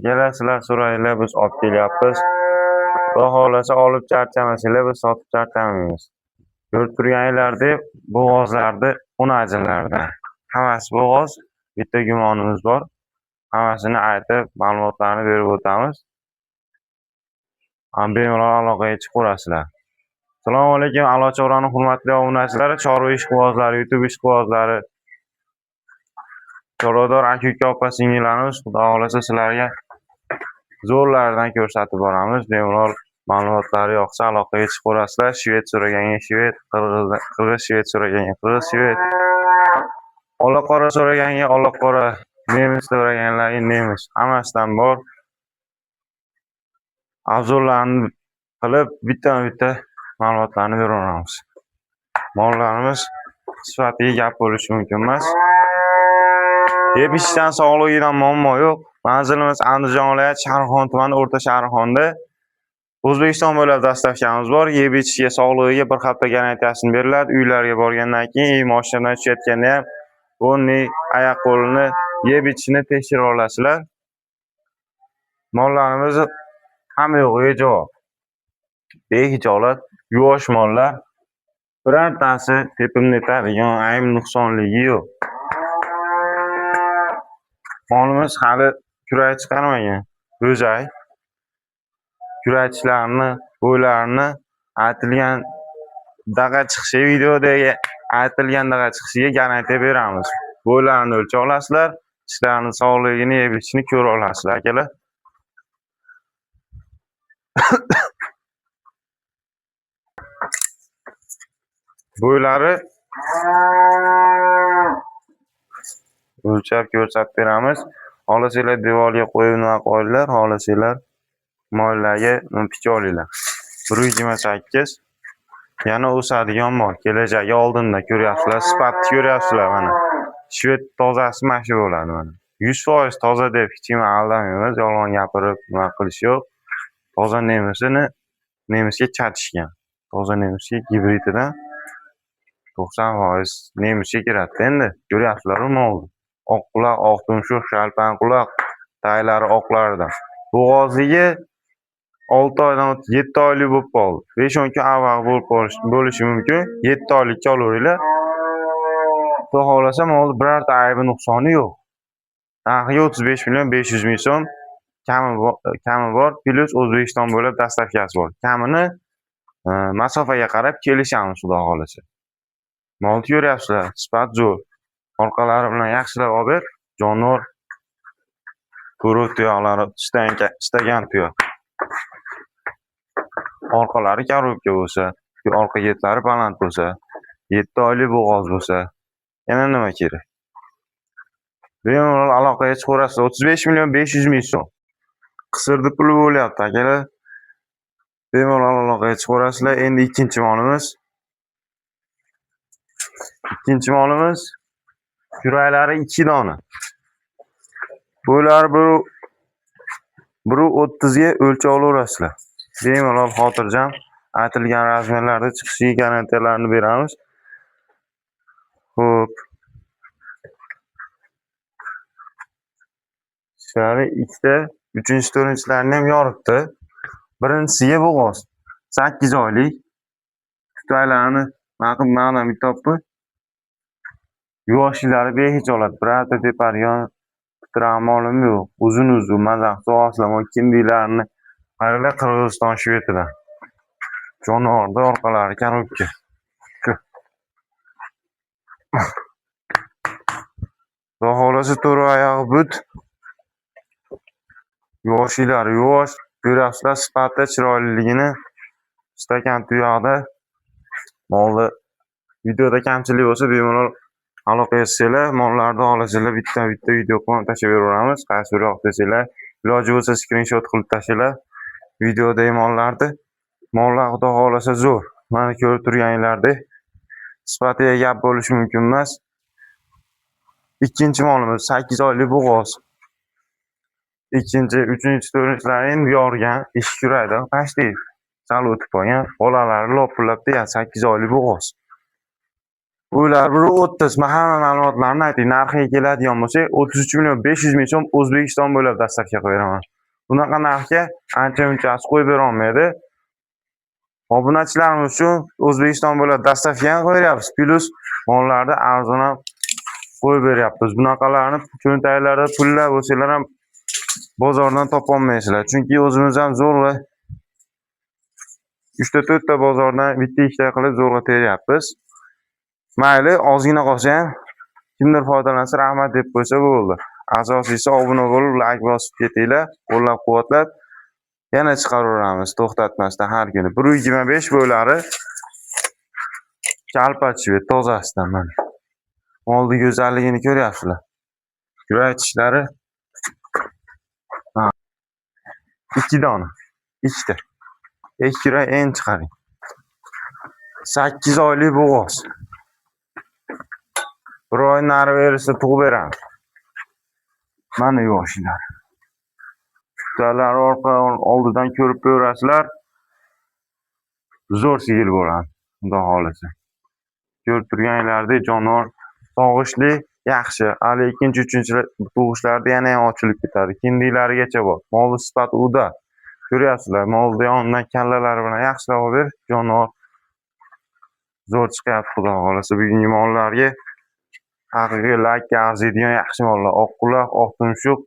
Kelasizlar so'raylar, biz olib kelyapmiz. Xudo xohlasa olib charchamasanglar, biz sotib charchamaymiz. Ko'rib turganinglardek bo'g'ozlarni ajinlardan. Hammasi bo'g'oz, bitta gumonimiz bor. Hammasini aytib, ma'lumotlarni berib o'tamiz. Bemalol aloqaga chiqaverasizlar. Assalomu alaykum, A'lochoraning hurmatli obunachilari, chorva ishqibozlari, YouTube ishqibozlari, chorvador aka-uka, opa-singillarimiz, xudo xohlasa sizlarga zo'rlaridan ko'rsatib boramiz. Bemalol ma'lumotlari yoqsa aloqaga chiqaverasizlar. Shved so'raganga shved, qirg'iz shved so'raganga qirg'iz shved, ola-qora so'raganga ola-qora, nemis so'raganlarga nemis. Hammasidan bor. Obzorlarni qilib, bitta ma'lumotlarni beraveramiz. Mollarimiz sifatiga gap bo'lishi mumkin emas. Yeb ichishdan, sog'ligidan muammo yo'q. Manzilimiz Andijon viloyati Shahrixon tumani O'rta Shahrixonda. O'zbekiston bo'ylab dastavkamiz bor. Yeb ichishga, sog'ligiga bir hafta garantiyasini beriladi. Uylarga borgandan keyin, mashinadan tushayotganda ham bo'yni, oyoq qo'lini, yeb ichishini tekshirib olasizlar. Mollarimiz hamma yo'g'iga javob. Behijolat, yuvosh mollar. Birortasi tepimni yetadigan ayb nuqsonligi yo'q. Molimiz hali kurak chiqarmagan. Ro'zay. Kurakchilarni, bo'ylarini aytilgan daqa chiqishi, videodagi aytilgan daqa chiqishiga garantiya beramiz. Bo'ylarini o'lchab olasizlar, tishlarini sog'ligini, yeb ichishini ko'ra olasizlar, akalar. Bo'ylari o'lchab ko'rsatib beramiz. Xohlasanglar devorga qo'yib nima qo'yinglar, xohlasanglar mollarga picha olinglar. 128. Yana o'sadigan mol. Kelajagi oldinda ko'ryapsizlar, sifatni ko'ryapsizlar mana. Shved tozasi mana shu bo'ladi mana. 100% toza deb hech kim aldamaymiz, yolg'on gapirib nima qilish yo'q. Toza nemisga chatishgan. Toza nemisga gibrididan 90% nemisga kiradi. Endi ko'ryapsizlar molni. Oq quloq, oq tumshuq, shalpan quloq, taylari oqlaridan. Bo'g'ozligi 6 oydan 7 oylik bo'lib qoldi. 5-10 kun avval bo'lishi mumkin. 7 oylikka olaveringlar. Xudo xohlasa molni birorta aybi nuqsoni yo'q. Narxiga 35 million 500 ming so'm. Kami bor, plus O'zbekiston bo'ylab dastavkasi bor. Kamini masofaga qarab kelishamiz, xudo xohlasa. Molni ko'ryapsizlar, sifat zo'r. Orqalari bilan yaxshilab olib ber. Jonivor ko'rib tuyoqlari istagan tuyoq. Orqalari korobka bo'lsa, orqa yetlari baland bo'lsa, 7 oylik bo'g'oz bo'lsa, yana nima kerak? Bemalol aloqaga chiqaverasizlar. 35 million 500 ming so'm. Qisirdi puli bo'lyapti, akalar. Bemalol aloqaga chiqaverasizlar. Endi ikkinchi molimiz kuraklari 2 dona. Bo'ylari 1.30 ga o'lchab olaverasizlar. Bemalol xotirjam aytilgan razmerlarda chiqishiga garantiyalarni beramiz. Xo'p. Shularni ikkita, 3-4-larni ham yoribdi. Birinchisiga bo'g'oz. 8 oylik. Tutaylarni ma'qul topib. Yuvoshlari behijolat, birorta tepadigan travmalim yo'q. Uzun mazax so'g'aslamon kindilarni qaranglar, Qirg'iziston shvetidan. Jonivorda orqalari korobka. Xudo xohlasa to'ra oyog'i but. Yuvoshlari yuvosh. Ko'ryapsizlar sifati, chiroyliligini. Stakan tuyoqda. Molni videoda kamchilik bo'lsa, bemalol aloqaga chiqsanglar, mollarni xohlasanglar bitta video qilib tashlab beraveramiz. Qaysi biri yo'q desanglar, iloji bo'lsa skrinshot qilib tashlanglar. Videodagi mollarni. Mollar xudo xohlasa zo'r. Mana ko'rib turganinglardek sifatiga gap bo'lishi mumkin emas. Ikkinchi molimiz 8 oylik bo'g'oz. Ikkinchi, 3-4-lar endi yorgan, eshik yuradi, tashlaydi. Sal o'tib qolgan, bolalari lopillab degan 8 oylik bo'g'oz. Bular bir 30. Men hamma ma'lumotlarni aytay. Narxiga keladigan bo'lsak, 33.500.000 so'm O'zbekiston bo'ylab dastavka qo'yaman. Bunaqa narxga ancha-munchasi qo'yib bera olmaydi. Obunachilarimiz uchun O'zbekiston bo'ylab dastavka ham qo'yapmiz. Plus mollarni arzon ham qo'yib beryapmiz. Bunaqalarni cho'ntaklarda pullar bo'lsalar ham bozordan topa olmaysizlar. Chunki o'zimiz ham zo'rg'a 3-4 ta bozordan bitta-ikkita qilib zo'rg'a teryapmiz. Mayli, ozgina qolsa ham kimdir foydalansa rahmat deb qo'ysa bo'ldi. Asosiysi obuna bo'lib, like bosib ketinglar, qo'llab-quvvatlab yana chiqaraveramiz to'xtatmasdan har kuni. 1.25 bo'ylari kalpachvet tozasidan mana. Molning go'zalligini ko'ryapsizlar. Yurak tishlari 2 dona, 2 ta. Yurak en chiqaring. 8 oylik bo'g'oz. Bir oy nari verirsa tug'ib beramiz. Mana yoshlar. Tutalar oldidan ko'rib ko'rasizlar. Zo'r sigir bo'ladi, xudo xolasa. Ko'rib turganlaringlardek jonivor sog'ishli, yaxshi. Hali ikkinchi, uchinchi tug'ishlarda yana ham ochilib ketadi. Kindiklarigacha bor. Molning sifati uda. Ko'ryapsizlar, molni yonidan kallalari bilan yaxshilab olib, jonivor zo'r chiqyapti, xudo xolasa. Bugungi mollarga haqiqiy like arziydigan yaxshi mollar. Oq quloq, oq tumshuq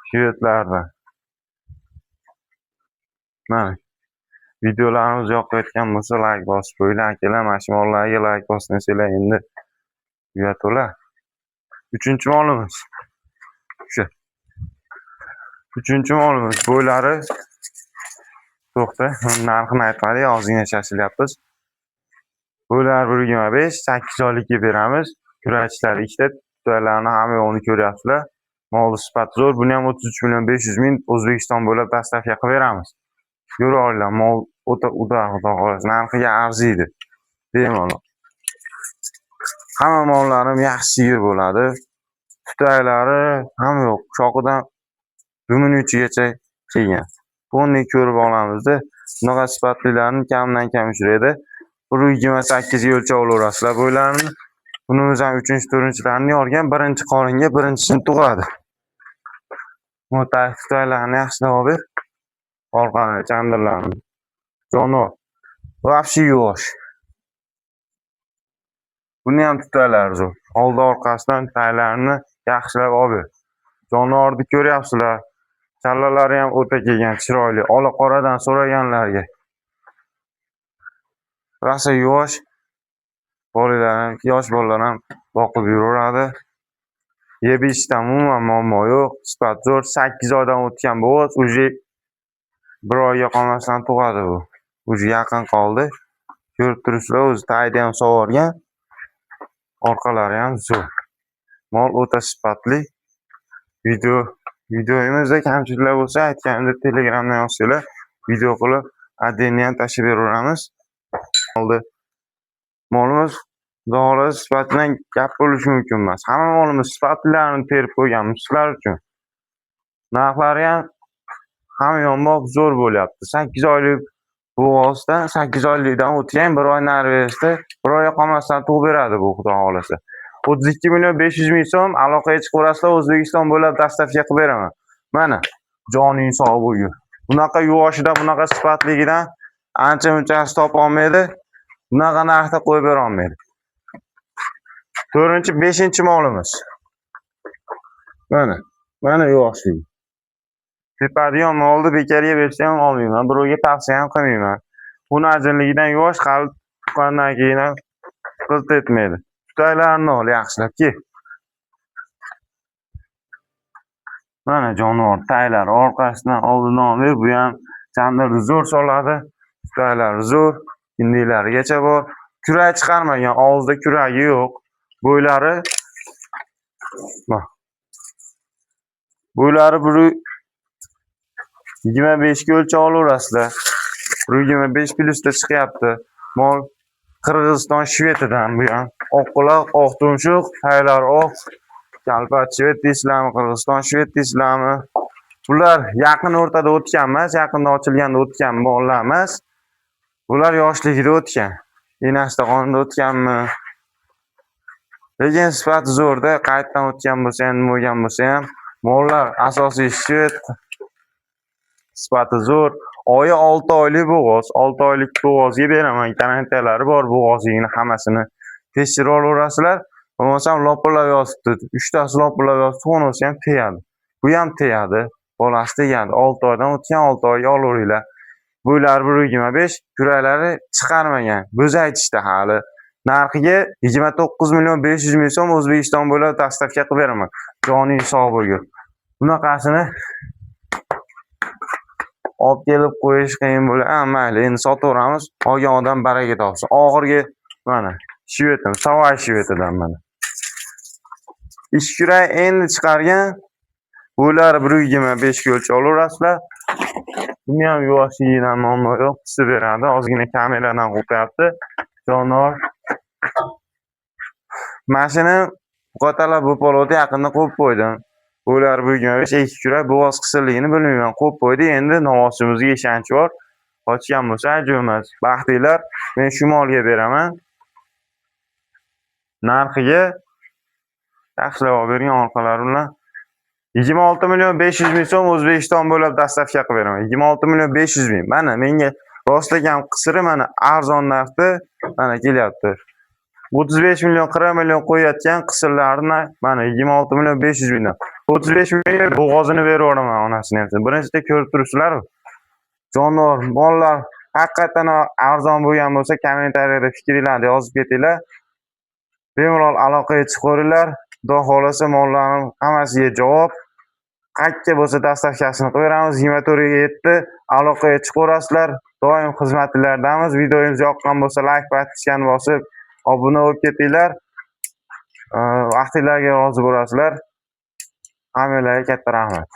shvedlardan. Mana videolarimiz yoqayotgan bo'lsa like bosib qo'yinglar akalar. Mana shu mollarga like bosmasanglar endi uyato'la. 3-molimiz. O'sha. 3-molimiz bo'ylari to'xta, narxini aytmadik, ozgina shashilyapmiz. Bo'ylar 1.25, 8 oylikka beramiz. Kurachlar ikkita, tutaylarni hamma yo'qni ko'ryapsizlar. Molni sifati zo'r. Buni ham 33.500.000 O'zbekiston bo'ylab dastavka qilib beramiz. Ko'ra olinglar, mol o'ta uda, xudo xolasa, narxiga arziydi. Bemalol. Hamma mollarim yaxshi sigir bo'ladi. Tutaylari hamma yo'q. Shoqidan dumini uchigacha kelgan. Buni ko'rib olamizda. Bunaqa sifatlilarni kamdan kam uchraydi. 1.28 ga o'lchab olaverasizlar bo'ylarini. Buni o'zi ham 3-4-larini yorgan, birinchi qoringa birinchisini tug'adi. Mo'tay tutaylarni yaxshilab olib, orqani chandirlarni. Jonivor. Vobshe yosh. Buni ham tutaylari zo'r. Oldi orqasidan tutaylarni yaxshilab olib. Jonivorni ko'ryapsizlar. Kallalari ham o'ta kelgan, chiroyli. Ola qoradan so'raganlarga. Rasa yosh. Bolalar, yosh bolalar ham boqib yuraveradi. Yeb ichishdan umuman muammo yo'q. Sifat zo'r. 8 oydan o'tgan bo'g'oz, uje 1 oyga qolmasdan tug'adi bu. Uje yaqin qoldi. Ko'rib turibsizlar, o'zi tayda ham sog'organ. Orqalari ham zo'r. Mol o'ta sifatli. Videoyimizda kamchiliklar bo'lsa, aytganimdek Telegramdan yozsanglar, video qilib, addenni ham tashib beraveramiz. Molimiz xudo sifatidan gap bo'lishi mumkin emas. Hamma molimiz sifatlilarini terib qo'yganmiz sizlar uchun. Narxlari ham hamma yo'nboq zo'r bo'lyapti. 8 oylik bo'g'ozdan 8 oylikdan o'tgan 1 oy nari bersa, 1 oyga qolmasdan tug'ib beradi bu, xudo xolasa. 32.500.000 so'm aloqaga chiqaverasizlar, O'zbekiston bo'ylab dastavka qilib beraman. Mana joning sog' bo'lgur. Bunaqa yuvoshidan, bunaqa sifatligidan ancha-munchasi topa olmaydi. Bunaqa narxda qo'yib bera olmaydi. 4-5-molimiz. Mana yoshlik. Tepadigan molni bekarga bersa ham olmayman, birovga tavsiya ham qilmayman. Buni ajinligidan yosh, hali tuqqandan keyin ham qilt etmaydi. Tutaylarni ol yaxshilab-ki. Mana jonivor taylar orqasidan oldidan olib, bu ham chandirni zo'r soladi. Tutaylari zo'r, kindiklarigacha bor. Kurak chiqarmagan, og'zida kuragi yo'q. Bo'ylari 1.25 ga o'lchab olaverasizlar. 1.25 plyusda chiqyapti. Mol Qirg'iziston Shvetidan bu ham. Oq quloq, oq tumshuq, taylari oq. Kalpachvet deysizlarmi, Qirg'iziston Shvet deysizlarmi? Bular yaqin o'rtada o'tgan emas, yaqinda ochilganda o'tgan mollar emas. Bular yoshligida o'tgan. Enasida qonida o'tganmi? Lekin sifati zo'rda, qaytadan o'tgan bo'lsa ham, nima bo'lgan bo'lsa ham, mollar asosiy shit, sifati zo'r. Oyi 6 oylik bo'g'oz, 6 oylik bo'g'ozga beraman. Kommentariyalari bor, bo'g'ozingni hammasini tekshirib olaverasizlar. Bo'lmasam lopillab yotibdi. 3 tasi lopillab yotibdi, o'nisi ham tegadi. Bu ham tegadi, bolasi tegadi. 6 oydan o'tgan, 6 oyga olaveringlar. Bo'ylari 1.25, yuraklari chiqarmagan. Bo'zaytishda hali. Narxiga 29.500.000 so'm O'zbekiston bo'ylab dastavka qilib beraman. Joning sog' bo'lgur. Bunaqasini olib kelib qo'yish qiyin bo'ladi. Mayli, endi sotaveramiz. Olgan odam baraka topsin. Oxirgi mana shvetim, Savay shvetidan mana. Ishkuray endi chiqargan. Bo'ylari 1.25 ga o'lchab olaverasizlar. Buni ham yuvashligidan muammo yo'q, qisib beradi. Ozgina kameradan qo'yapti. Jonivor. Mashina qo'talab bo'polodi yaqinda qo'yib qo'ydim. Bo'ylari 1.25 ishkuray bo'g'oz qisilligini bilmayman. Qo'yib qo'ydi. Endi novosimizga ishonch bor. Qochgan bo'lsa ajoymas. Baxtinglar, men shu molga beraman. Narxiga yaxshilab olib bergan orqalari bilan 26.500.000 so'm O'zbekiston bo'ylab dastavka qilib beraman. 26.500.000. Mana menga rostlagan qisiri mana arzon narxda mana kelyapti. 35 million, 40 million qo'yayotgan qisirlarni mana 26.500.000 dan 35 million bo'g'ozini beraveraman onasini ham. Birinchida ko'rib turibsizlar. Jonivor mollar haqiqatan arzon bo'lgan bo'lsa, kommentariyada fikringizni yozib ketinglar. Bemalol aloqaga chiqaveringlar. Xudo xolasa mollarning hammasiga javob. Qayerga bo'lsa dastavkasini qilib beramiz. 24 ga 7 aloqaga chiqaverasizlar. Doim xizmatlardamiz. Videomiz yoqqan bo'lsa, like bosishni bosib, obuna bo'lib ketinglar. Vaqtinglarga rozi bo'lasizlar. Hammalarga katta rahmat.